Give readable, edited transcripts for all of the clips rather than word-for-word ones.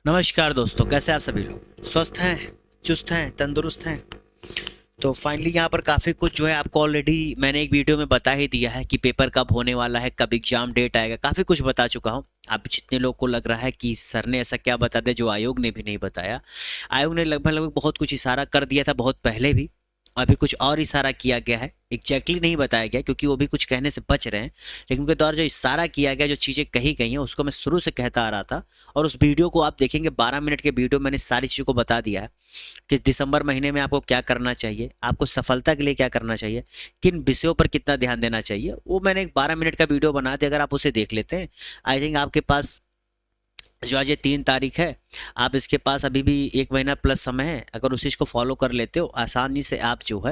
नमस्कार दोस्तों, कैसे आप सभी लोग? स्वस्थ हैं, चुस्त हैं, तंदुरुस्त हैं? तो फाइनली यहाँ पर काफ़ी कुछ जो है आपको ऑलरेडी मैंने एक वीडियो में बता ही दिया है कि पेपर कब होने वाला है, कब एग्जाम डेट आएगा, काफ़ी कुछ बता चुका हूँ। अब जितने लोग को लग रहा है कि सर ने ऐसा क्या बता दिया जो आयोग ने भी नहीं बताया। आयोग ने लगभग लगभग बहुत कुछ इशारा कर दिया था बहुत पहले भी। अभी कुछ और इशारा किया गया है, एग्जैक्टली नहीं बताया गया क्योंकि वो भी कुछ कहने से बच रहे हैं। लेकिन उनके द्वारा जो इशारा किया गया, जो चीज़ें कही गई हैं, उसको मैं शुरू से कहता आ रहा था। और उस वीडियो को आप देखेंगे, 12 मिनट के वीडियो मैंने सारी चीज़ों को बता दिया है कि दिसंबर महीने में आपको क्या करना चाहिए, आपको सफलता के लिए क्या करना चाहिए, किन विषयों पर कितना ध्यान देना चाहिए। वो मैंने एक 12 मिनट का वीडियो बना दिया, अगर आप उसे देख लेते हैं, आई थिंक आपके पास जो आज ये 3 तारीख है, आप इसके पास अभी भी 1 महीना प्लस समय है। अगर उस चीज़ को फॉलो कर लेते हो, आसानी से आप जो है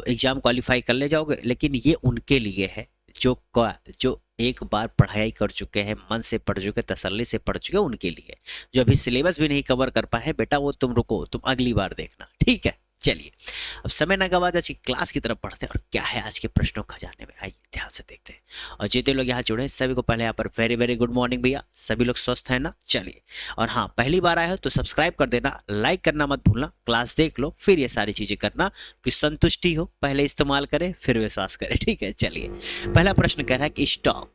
एग्जाम क्वालिफाई कर ले जाओगे। लेकिन ये उनके लिए है जो एक बार पढ़ाई कर चुके हैं, मन से पढ़ चुके, तसल्ली से पढ़ चुके, उनके लिए। जो अभी सिलेबस भी नहीं कवर कर पाए बेटा, वो तुम रुको, तुम अगली बार देखना, ठीक है? चलिए, अब समय न गवाते आज की क्लास की तरफ बढ़ते हैं और क्या है आज के प्रश्नों खजाने में, आइए ध्यान से देखते हैं। और जितने लोग यहाँ जुड़े हैं सभी को पहले यहाँ पर वेरी वेरी गुड मॉर्निंग भैया। सभी लोग स्वस्थ हैं ना? चलिए, और हाँ, पहली बार आए हो तो सब्सक्राइब कर देना, लाइक करना मत भूलना, क्लास देख लो फिर ये सारी चीजें करना कि संतुष्टि हो, पहले इस्तेमाल करें फिर विश्वास करें, ठीक है? चलिए, पहला प्रश्न कह रहा है कि स्टॉक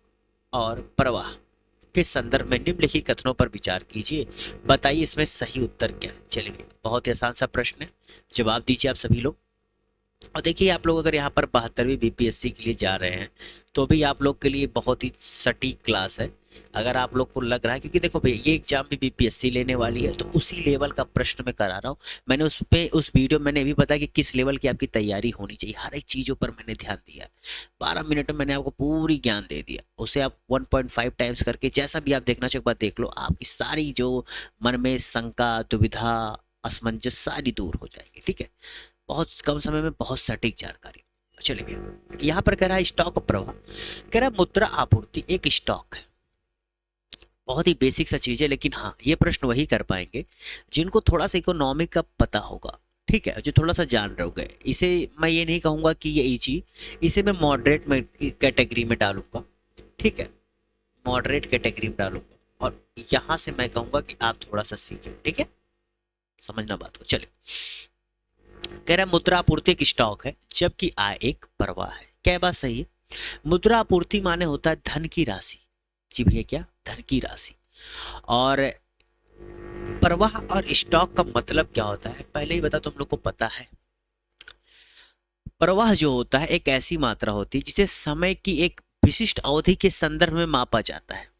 और प्रवाह के संदर्भ में निम्नलिखित कथनों पर विचार कीजिए, बताइए इसमें सही उत्तर क्या है। चलिए, बहुत ही आसान सा प्रश्न है, जवाब दीजिए आप सभी लोग। और देखिए, आप लोग अगर यहाँ पर 72वीं बीपीएससी के लिए जा रहे हैं तो भी आप लोग के लिए बहुत ही सटीक क्लास है। अगर आप लोग को लग रहा है, क्योंकि देखो भैया, ये एग्जाम भी बीपीएससी लेने वाली है, तो उसी लेवल का प्रश्न मैं करा रहा हूँ। मैंने उस वीडियो में मैंने भी बताया कि किस लेवल की आपकी तैयारी होनी चाहिए, हर एक चीज़ों पर मैंने ध्यान दिया। 12 मिनट में मैंने आपको पूरी ज्ञान दे दिया। उसे आप 1.5 टाइम्स करके जैसा भी आप देखना चाहो एक बार देख लो, आपकी सारी जो मन में शंका, दुविधा, असमंजस सारी दूर हो जाएगी, ठीक है? बहुत कम समय में बहुत सटीक जानकारी। चलिए भैया, यहाँ पर कह रहा है स्टॉक प्रवाह, कह रहा है मुद्रा आपूर्ति एक स्टॉक है। बहुत ही बेसिक सा चीज है, लेकिन हाँ, ये प्रश्न वही कर पाएंगे जिनको थोड़ा सा इकोनॉमिक का पता होगा, ठीक है? जो थोड़ा सा जान रहे होंगे। इसे मैं ये नहीं कहूंगा कि ये इजी, इसे मैं मॉडरेट में कैटेगरी में डालूंगा, ठीक है? मॉडरेट कैटेगरी में डालूंगा, और यहाँ से मैं कहूंगा कि आप थोड़ा सा सीखें, ठीक है? समझना बात को। चलिए, कह रहा है मुद्रा आपूर्ति एक स्टॉक है जबकि आय एक प्रवाह है। क्या बात सही है? मुद्रा आपूर्ति माने होता है धन की राशि। जी भैया, क्या? धन की राशि। और प्रवाह और स्टॉक का मतलब क्या होता है, पहले ही बता, तुम लोग को पता है। प्रवाह जो होता है एक ऐसी मात्रा होती है जिसे समय की एक विशिष्ट अवधि के संदर्भ में मापा जाता है।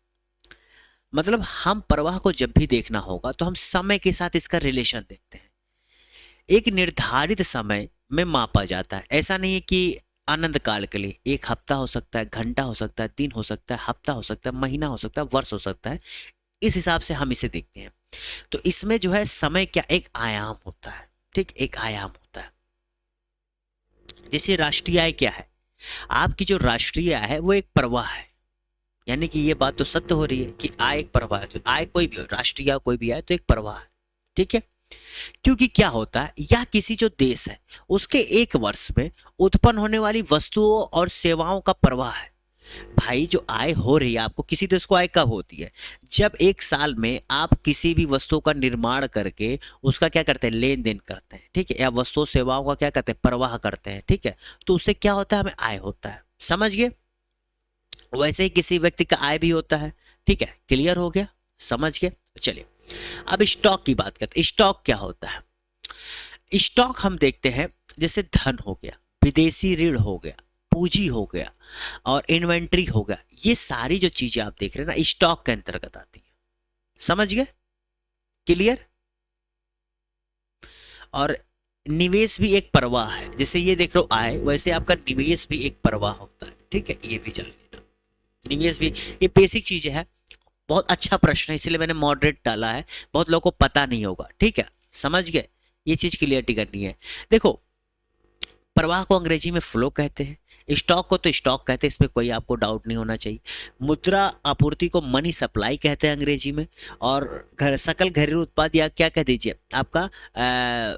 मतलब हम प्रवाह को जब भी देखना होगा तो हम समय के साथ इसका रिलेशन देखते हैं। एक निर्धारित समय में मापा जाता है। ऐसा नहीं है कि आनंद काल के लिए 1 हफ्ता हो सकता है, घंटा हो सकता है, दिन हो सकता है, हफ्ता हो सकता है, महीना हो सकता है, वर्ष हो सकता है। इस हिसाब से हम इसे देखते हैं। तो इसमें जो है समय क्या, एक आयाम होता है, ठीक? एक आयाम होता है। जैसे राष्ट्रीय आय क्या है? आपकी जो राष्ट्रीय आय है वो एक प्रवाह है। यानी कि ये बात तो सत्य हो रही है कि आय एक प्रवाह है। तो आय कोई भी हो, राष्ट्रीय आय कोई भी आए, तो एक प्रवाह है, ठीक है? क्योंकि क्या होता है, या किसी जो देश है उसके एक वर्ष में उत्पन्न होने वाली वस्तुओं और सेवाओं का प्रवाह है। भाई, जो आय हो रही है आपको, किसी देश को आय कब होती है? जब एक साल में आप किसी भी वस्तु का निर्माण करके उसका क्या करते हैं, लेन देन करते हैं, ठीक है? या वस्तु सेवाओं का क्या करते हैं, प्रवाह करते हैं, ठीक है? तो उससे क्या होता है, हमें आय होता है। समझ गए? वैसे ही किसी व्यक्ति का आय भी होता है, ठीक है? क्लियर हो गया? समझ गए? चलिए, अब स्टॉक की बात करते हैं। स्टॉक क्या होता है? स्टॉक हम देखते हैं, जैसे धन हो गया, विदेशी ऋण हो गया, पूंजी हो गया, और इन्वेंट्री हो गया। ये सारी जो चीजें आप देख रहे हैं ना, स्टॉक के अंतर्गत आती हैं। समझ गए? क्लियर? और निवेश भी एक प्रवाह है। जैसे ये देख लो आय, वैसे आपका निवेश भी एक प्रवाह होता है, ठीक है? ये भी जान लेना, निवेश भी। ये बेसिक चीजें है। बहुत अच्छा प्रश्न है, इसलिए मैंने मॉडरेट डाला है। बहुत लोगों को पता नहीं होगा, ठीक है? समझ गए? ये चीज क्लियरिटी करनी है। देखो, प्रवाह को अंग्रेजी में फ्लो कहते हैं, स्टॉक को तो स्टॉक कहते हैं, इसमें कोई आपको डाउट नहीं होना चाहिए। मुद्रा आपूर्ति को मनी सप्लाई कहते हैं अंग्रेजी में। और सकल घरेलू उत्पाद, या क्या कह दीजिए आपका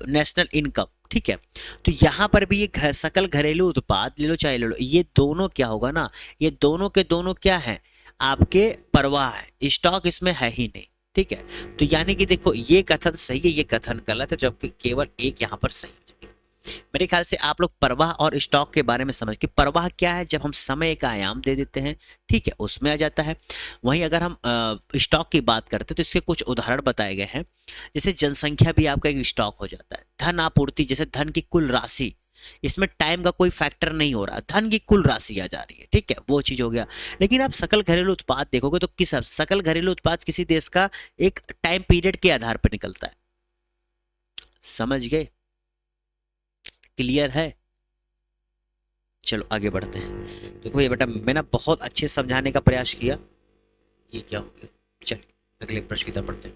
नेशनल इनकम, ठीक है? तो यहाँ पर भी ये सकल घरेलू उत्पाद ले लो चाहे ले लो, ये दोनों क्या होगा ना, ये दोनों के दोनों क्या है, आपके प्रवाह है। स्टॉक इसमें है ही नहीं, ठीक है। तो यानी कि देखो ये कथन सही है, ये कथन गलत है, जबकि केवल एक यहाँ पर सही है। मेरे ख्याल से आप लोग प्रवाह और स्टॉक के बारे में समझ कि प्रवाह क्या है, जब हम समय का आयाम दे देते हैं, ठीक है, उसमें आ जाता है। वहीं अगर हम स्टॉक की बात करते हैं तो इसके कुछ उदाहरण बताए गए हैं। जैसे जनसंख्या भी आपका एक स्टॉक हो जाता है। धन आपूर्ति, जैसे धन की कुल राशि, इसमें टाइम का कोई फैक्टर नहीं हो रहा, धन की कुल राशि आ जा रही है, ठीक है, वो चीज हो गया। लेकिन आप सकल घरेलू उत्पाद देखोगे तो किस सकल घरेलू उत्पाद किसी देश का एक टाइम पीरियड के आधार पर निकलता है। समझ गए? क्लियर है? चलो आगे बढ़ते हैं। देखो भैया बेटा, मैं ना बहुत अच्छे समझाने का प्रयास किया। ये क्या हो गया? चलिए अगले प्रश्न की तरफ बढ़ते हैं।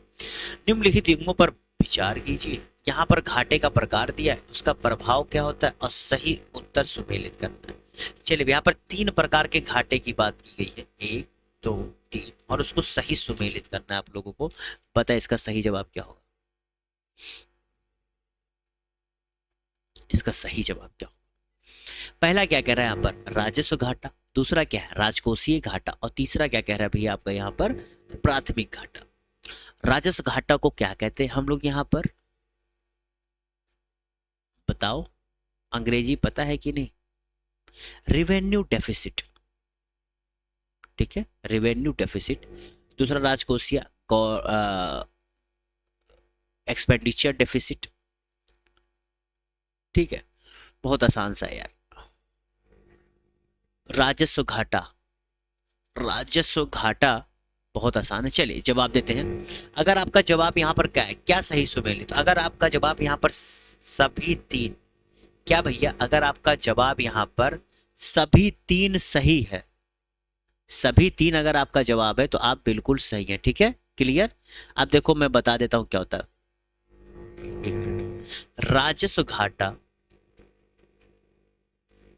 निम्नलिखित युग्मों पर विचार कीजिए। यहाँ पर घाटे का प्रकार दिया है, उसका प्रभाव क्या होता है और सही उत्तर सुमेलित करना है। चलिए यहाँ पर 3 प्रकार के घाटे की बात की गई है, 1 2 3, और उसको सही सुमेलित करना है। आप लोगों को पता है इसका सही जवाब क्या होगा? इसका सही जवाब क्या होगा? पहला क्या कह रहा है यहाँ पर? राजस्व घाटा। दूसरा क्या है? राजकोषीय घाटा। और तीसरा क्या कह रहा है भैया आपका यहाँ पर? प्राथमिक घाटा। राजस्व घाटा को क्या कहते हैं हम लोग यहाँ पर? बताओ, अंग्रेजी पता है कि नहीं? रिवेन्यू डेफिसिट, ठीक है, रिवेन्यू डेफिसिट। दूसरा राजकोषीय एक्सपेंडिचर डेफिसिट, ठीक है, बहुत आसान सा है यार। राजस्व घाटा, राजस्व घाटा बहुत आसान है। चलिए जवाब देते हैं। अगर आपका जवाब यहाँ पर क्या है, क्या सही सुमेलित? तो अगर आपका जवाब यहाँ पर सभी 3, क्या भैया, अगर आपका जवाब यहाँ पर सभी 3 सही है, सभी 3 अगर आपका जवाब है तो आप बिल्कुल सही है, ठीक है, क्लियर। अब देखो मैं बता देता हूं क्या होता है। एक मिनट। राजस्व घाटा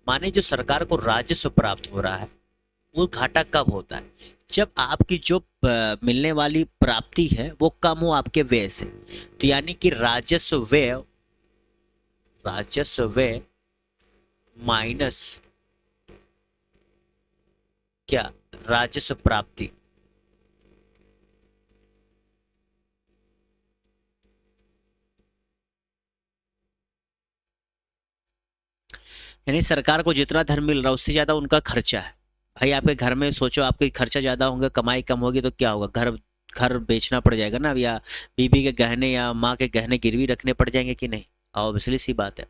माने जो सरकार को राजस्व प्राप्त हो रहा है, वो घाटा कब होता है? जब आपकी जो मिलने वाली प्राप्ति है वो कम हो आपके व्यय से। तो यानी कि राजस्व व्यय माइनस क्या? राजस्व प्राप्ति। यानी सरकार को जितना धन मिल रहा है उससे ज्यादा उनका खर्चा है। भाई आपके घर में सोचो, आपके खर्चा ज्यादा होंगे, कमाई कम होगी तो क्या होगा? घर घर बेचना पड़ जाएगा ना, या बीबी के गहने या माँ के गहने गिरवी रखने पड़ जाएंगे कि नहीं? ऑब्वियसली सी बात है।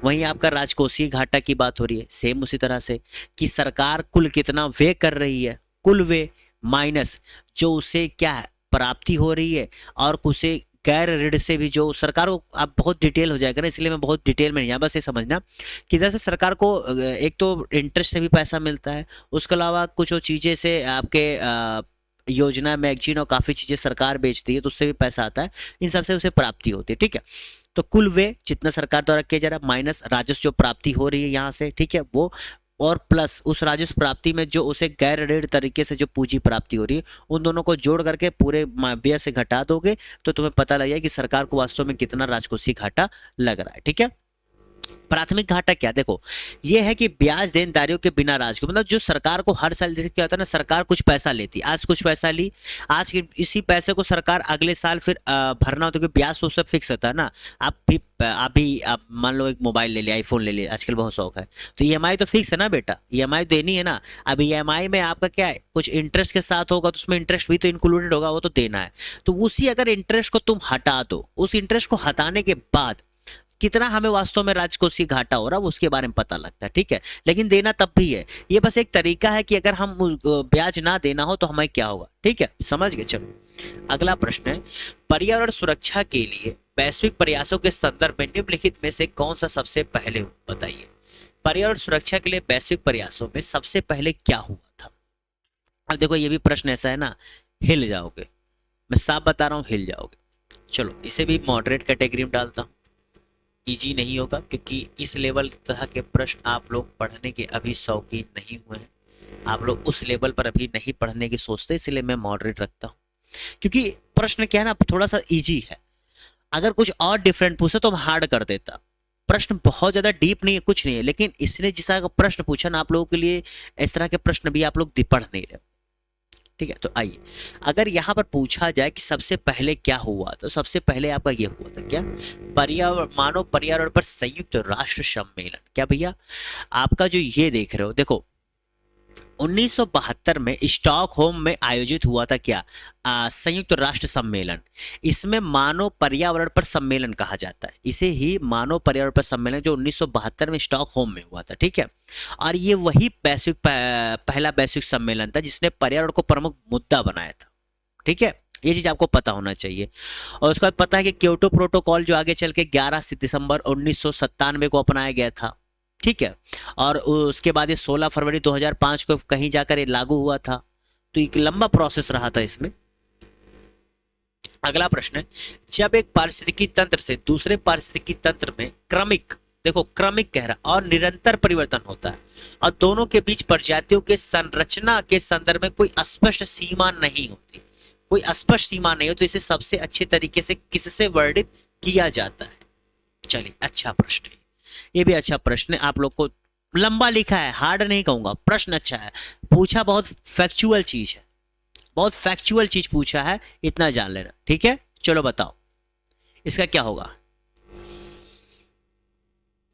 वहीं आपका राजकोषीय घाटा की बात हो रही है, सेम उसी तरह से कि सरकार कुल कितना व्यय कर रही है, कुल व्यय माइनस जो उसे क्या है प्राप्ति हो रही है, और उसे गैर ऋण से भी जो सरकार को, आप बहुत डिटेल हो जाएगा ना इसलिए मैं बहुत डिटेल में नहीं, बस ये समझना कि जैसे सरकार को एक तो इंटरेस्ट से भी पैसा मिलता है, उसके अलावा कुछ और चीजें से आपके योजना मैगजीन और काफी चीजें सरकार बेचती है तो उससे भी पैसा आता है, इन सबसे उसे प्राप्ति होती है, ठीक है। तो कुल व्यय जितना सरकार द्वारा किया जा रहा है माइनस राजस्व जो प्राप्ति हो रही है यहाँ से, ठीक है, वो, और प्लस उस राजस्व प्राप्ति में जो उसे गैर ऋण तरीके से जो पूंजी प्राप्ति हो रही है, उन दोनों को जोड़ करके पूरे व्यय से घटा दोगे तो तुम्हें पता लग जाएगा कि सरकार को वास्तव में कितना राजकोषीय घाटा लग रहा है, ठीक है। प्राथमिक घाटा क्या? देखो ये है कि ब्याज देनदारियों के बिना राजस्व, मतलब जो सरकार को हर साल, जैसे क्या होता है ना, सरकार कुछ पैसा लेती, आज कुछ पैसा ली, आज के इसी पैसे को सरकार अगले साल फिर भरना होता है, क्योंकि ब्याज तो सब फिक्स होता है ना। आप मान लो एक मोबाइल ले लिया, आईफोन ले लिया, आजकल बहुत शौक है, तो ईएमआई तो फिक्स है ना बेटा, ईएमआई देनी है ना। अब ईएमआई में आपका क्या है, कुछ इंटरेस्ट के साथ होगा तो उसमें इंटरेस्ट भी तो इंक्लूडेड होगा, वो तो देना है। तो उसी अगर इंटरेस्ट को तुम हटा दो, उस इंटरेस्ट को हटाने के बाद कितना हमें वास्तव में राजकोषीय घाटा हो रहा है उसके बारे में पता लगता है, ठीक है। लेकिन देना तब भी है, ये बस एक तरीका है कि अगर हम ब्याज ना देना हो तो हमें क्या होगा, ठीक है, समझ गए। चलो अगला प्रश्न है, पर्यावरण सुरक्षा के लिए वैश्विक प्रयासों के संदर्भ में निम्नलिखित में से कौन सा सबसे पहले हुआ? बताइए। पर्यावरण सुरक्षा के लिए वैश्विक प्रयासों में सबसे पहले क्या हुआ था? अब देखो ये भी प्रश्न ऐसा है ना, हिल जाओगे, मैं साफ बता रहा हूँ, हिल जाओगे। चलो इसे भी मॉडरेट कैटेगरी में डालता हूँ, इजी नहीं होगा क्योंकि इस लेवल तरह के प्रश्न आप लोग पढ़ने के अभी शौकीन नहीं हुए हैं, आप लोग उस लेवल पर अभी नहीं पढ़ने की सोचते, इसलिए मैं मॉडरेट रखता हूँ। क्योंकि प्रश्न क्या है ना, थोड़ा सा इजी है, अगर कुछ और डिफरेंट पूछे तो हम हार्ड कर देता। प्रश्न बहुत ज्यादा डीप नहीं है, कुछ नहीं है, लेकिन इसने जिस तरह का प्रश्न पूछा ना आप लोगों के लिए, इस तरह के प्रश्न भी आप लोग पढ़ नहीं रहे। ठीक है। तो आइए, अगर यहाँ पर पूछा जाए कि सबसे पहले क्या हुआ, तो सबसे पहले आपका ये हुआ था क्या, पर्यावरण, मानव पर्यावरण पर संयुक्त राष्ट्र सम्मेलन। क्या भैया, आपका जो ये देख रहे हो, देखो 1972 में स्टॉकहोम में आयोजित हुआ था क्या, संयुक्त राष्ट्र सम्मेलन। इसमें मानव पर्यावरण पर सम्मेलन कहा जाता है, इसे ही मानव पर्यावरण पर सम्मेलन, जो 1972 में स्टॉकहोम में हुआ था, ठीक है। और ये वही वैश्विक पहला वैश्विक सम्मेलन था जिसने पर्यावरण को प्रमुख मुद्दा बनाया था, ठीक है। ये चीज आपको पता होना चाहिए। और उसके बाद पता है कि क्योटो प्रोटोकॉल जो आगे चल के 11 दिसंबर 1997 को अपनाया गया था, ठीक है। और उसके बाद ये 16 फरवरी 2005 को कहीं जाकर ये लागू हुआ था। तो एक लंबा प्रोसेस रहा था इसमें। अगला प्रश्न है, जब एक पारिस्थितिकी तंत्र से दूसरे पारिस्थितिकी तंत्र में क्रमिक, देखो क्रमिक कह रहा, और निरंतर परिवर्तन होता है और दोनों के बीच प्रजातियों के संरचना के संदर्भ में कोई स्पष्ट सीमा नहीं होती, कोई स्पष्ट सीमा नहीं हो, तो इसे सबसे अच्छे तरीके से किससे वर्णित किया जाता है। चलिए, अच्छा प्रश्न है, ये भी अच्छा प्रश्न है। आप लोग को लंबा लिखा है, हार्ड नहीं कहूंगा, प्रश्न अच्छा है, पूछा बहुत फैक्चुअल चीज है, बहुत फैक्चुअल चीज पूछा है, इतना जान लेना, ठीक है। चलो बताओ इसका क्या होगा।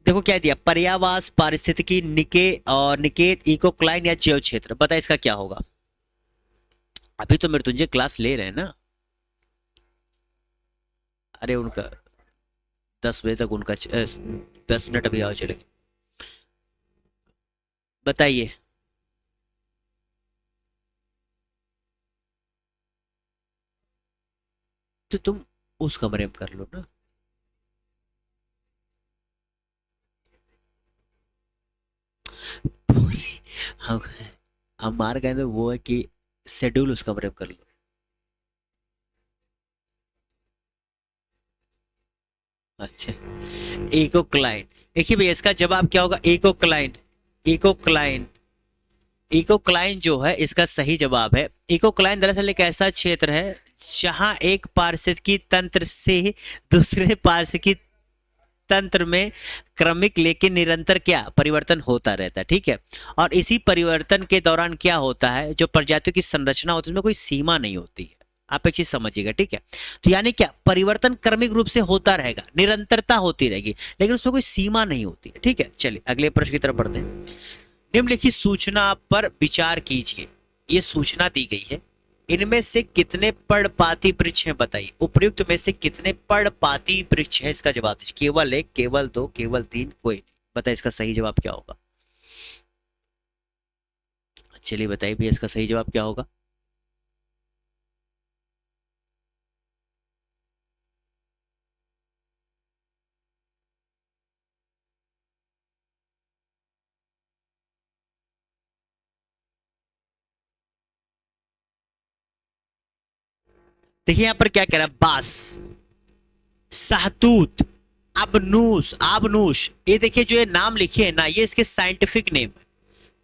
देखो क्या दिया, पर्यावास, पारिस्थितिकी, निके और निकेत, इकोक्लाइन या जैव क्षेत्र। बता इसका क्या होगा। अभी तो मृत्युंजय क्लास ले रहे हैं ना, अरे उनका 10 बजे तक उनका 10 मिनट अभी आओ चले, बताइए। तो तुम उस कमरे में कर लो ना। हम हम मार गए तो वो है कि शेड्यूल उस कमरे में कर लो। अच्छा, इकोक्लाइन, देखिए भैया इसका जवाब क्या होगा, इकोक्लाइन। इकोक्लाइन, इकोक्लाइन जो है इसका सही जवाब है। इकोक्लाइन दरअसल एक ऐसा क्षेत्र है जहां एक पारिस्थितिकी तंत्र से दूसरे पारिस्थितिकी तंत्र में क्रमिक लेकिन निरंतर क्या परिवर्तन होता रहता है, ठीक है। और इसी परिवर्तन के दौरान क्या होता है, जो प्रजातियों की संरचना होती है उसमें कोई सीमा नहीं होती है। आप एक चीज समझिएगा, ठीक है। तो यानी क्या, परिवर्तन क्रमिक रूप से होता रहेगा, निरंतरता होती रहेगी, लेकिन उसमें कोई सीमा नहीं होती है, ठीक है। चलिए अगले प्रश्न की तरफ बढ़ते हैं। निम्नलिखित सूचना पर विचार कीजिए, ये सूचना दी गई है, इनमें से कितने पर्णपाती वृक्ष हैं बताइए। उपर्युक्त में से कितने पर्णपाती वृक्ष हैं, इसका जवाब दीजिए। केवल एक, केवल दो, केवल तीन, कोई नहीं। बताइए इसका सही जवाब क्या होगा। चलिए बताइए भैया इसका सही जवाब क्या होगा। देखिए यहाँ पर क्या कह रहा है, बास, सहतूत, अबनूस, आबनूस, ये देखिए जो ये नाम लिखे है ना, ये इसके साइंटिफिक नेम है।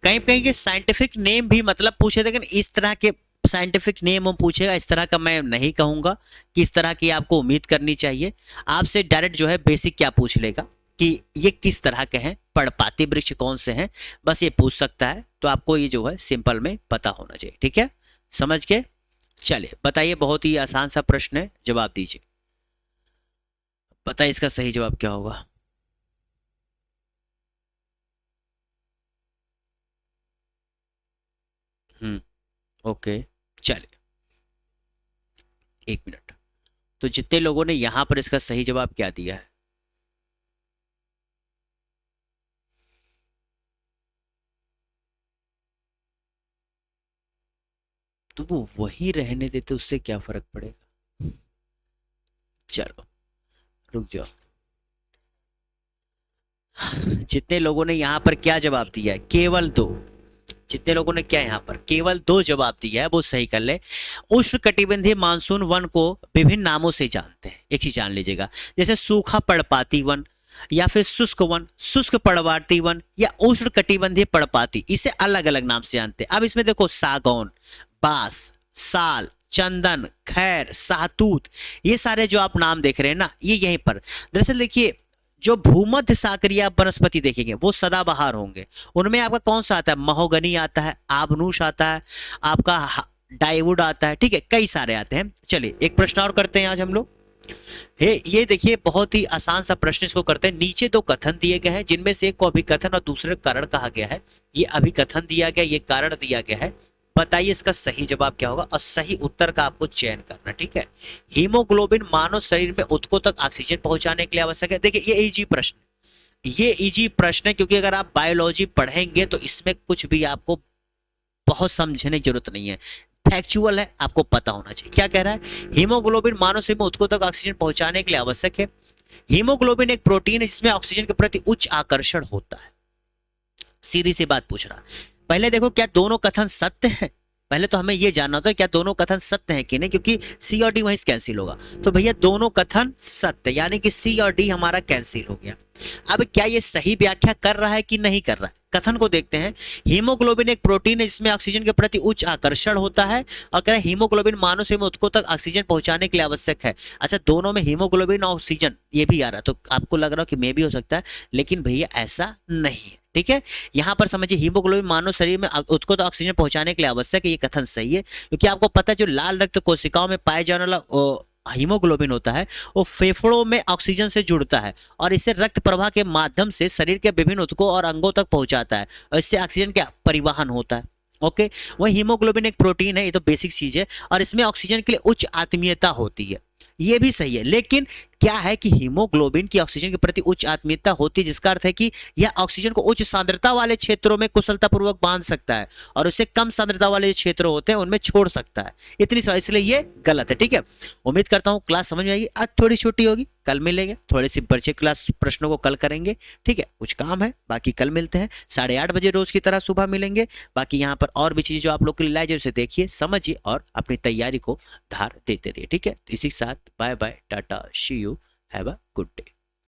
कहीं कहीं के साइंटिफिक नेम भी मतलब पूछे, लेकिन इस तरह के साइंटिफिक नेम हम पूछेगा इस तरह का मैं नहीं कहूंगा कि इस तरह की आपको उम्मीद करनी चाहिए। आपसे डायरेक्ट जो है बेसिक क्या पूछ लेगा कि ये किस तरह के हैं, पर्णपाती वृक्ष कौन से हैं, बस ये पूछ सकता है। तो आपको ये जो है सिंपल में पता होना चाहिए, ठीक है, समझ के। चलिए बताइए, बहुत ही आसान सा प्रश्न है, जवाब दीजिए। बताइए इसका सही जवाब क्या होगा। ओके, चलिए 1 मिनट। तो जितने लोगों ने यहां पर इसका सही जवाब क्या दिया है, तो वो वही रहने देते, उससे क्या फर्क पड़ेगा। चलो रुक जाओ। जितने लोगों ने यहाँ पर क्या जवाब दिया है, केवल दो, जितने लोगों ने क्या यहाँ पर केवल दो जवाब दिया है वो सही कर ले। उष्ण कटिबंधीय मानसून वन को विभिन्न नामों से जानते हैं, एक चीज जान लीजिएगा, जैसे सूखा पर्णपाती वन, या फिर शुष्क वन, शुष्क पर्णपाती वन, या उष्ण कटिबंधीय पर्णपाती, इसे अलग अलग नाम से जानते हैं। अब इसमें देखो, सागौन, बांस, साल, चंदन, खैर, शाहतूत, ये सारे जो आप नाम देख रहे हैं ना, ये यहीं पर दरअसल देखिए, जो भूमध्य सागरीय आप वनस्पति देखेंगे वो सदाबहार होंगे। उनमें आपका कौन सा आता है, महोगनी आता है, आबनूस आता है, आपका डाईवुड आता है, ठीक है, कई सारे आते हैं। चलिए एक प्रश्न और करते हैं आज हम लोग। ये देखिए बहुत ही आसान सा प्रश्न, इसको करते हैं। नीचे दो कथन दिए गए हैं जिनमें से एक को अभिकथन और दूसरे को कारण कहा गया है। ये अभिकथन दिया गया, ये कारण दिया गया है। बताइए इसका सही जवाब क्या होगा और सही उत्तर का आपको चयन करना, ठीक है। हीमोग्लोबिन मानव शरीर में ऊतकों तक ऑक्सीजन पहुंचाने के लिए आवश्यक है। देखिए ये इजी प्रश्न, ये इजी प्रश्न है, क्योंकि अगर आप बायोलॉजी पढ़ेंगे तो इसमें कुछ भी आपको बहुत समझने की जरूरत नहीं है, फैक्चुअल है, आपको पता होना चाहिए। क्या कह रहा है, हीमोग्लोबिन मानव शरीर में ऊतकों तक ऑक्सीजन पहुंचाने के लिए आवश्यक है। हीमोग्लोबिन एक प्रोटीन है जिसमें ऑक्सीजन के प्रति उच्च आकर्षण होता है। सीधी सी बात पूछ रहा। पहले देखो क्या दोनों कथन सत्य है, पहले तो हमें यह जानना होता है क्या दोनों कथन सत्य है कि नहीं, क्योंकि सी और डी वहीं से कैंसिल होगा। तो भैया दोनों कथन सत्य, यानी कि सी और डी हमारा कैंसिल हो गया। अब क्या ये सही व्याख्या कर रहा है कि नहीं कर रहा है, कथन को देखते हैं। हीमोग्लोबिन एक प्रोटीन है जिसमें ऑक्सीजन के प्रति उच्च आकर्षण होता है, और कह रहे हैं हीमोग्लोबिन मानव शरीर में ऊतकों तक ऑक्सीजन पहुंचाने के लिए आवश्यक है। अच्छा, दोनों में हीमोग्लोबिन और ऑक्सीजन ये भी आ रहा है, तो आपको लग रहा है कि मे भी हो सकता है, लेकिन भैया ऐसा नहीं है, ठीक है। यहां पर समझिए हीमोग्लोबिन मानव शरीर में ऊतकों तक ऑक्सीजन पहुंचाने के लिए आवश्यक है, ये कथन सही है। क्योंकि आपको पता है जो लाल रक्त कोशिकाओं में पाए जाने वाला हीमोग्लोबिन होता है वो फेफड़ों में ऑक्सीजन से जुड़ता है और इसे रक्त प्रवाह के माध्यम से शरीर के विभिन्न ऊतकों और अंगों तक पहुंचाता है, और इससे ऑक्सीजन का परिवहन होता है। ओके, वही हीमोग्लोबिन एक प्रोटीन है, ये तो बेसिक चीज है, और इसमें ऑक्सीजन के लिए उच्च आत्मीयता होती है, ये भी सही है। लेकिन क्या है कि हीमोग्लोबिन की ऑक्सीजन के प्रति उच्च आत्मीयता होती है, जिसका अर्थ है कि यह ऑक्सीजन को उच्च सांद्रता वाले क्षेत्रों में कुशलतापूर्वक बांध सकता है और उसे कम सांद्रता वाले जो क्षेत्र होते हैं उनमें छोड़ सकता है। इतनी इसलिए ये गलत है, ठीक है। उम्मीद करता हूं क्लास समझ में आएगी। आज थोड़ी छोटी होगी, कल मिलेंगे, थोड़ी सी बच्चे क्लास प्रश्नों को कल करेंगे, ठीक है। कुछ काम है, बाकी कल मिलते हैं 8:30 बजे रोज की तरह सुबह मिलेंगे। बाकी यहाँ पर और भी चीजें जो आप लोग के लिए लाए उसे देखिए, समझिए और अपनी तैयारी को धार देते रहिए, ठीक है। इसी के साथ bye bye, tata, see you, have a good day.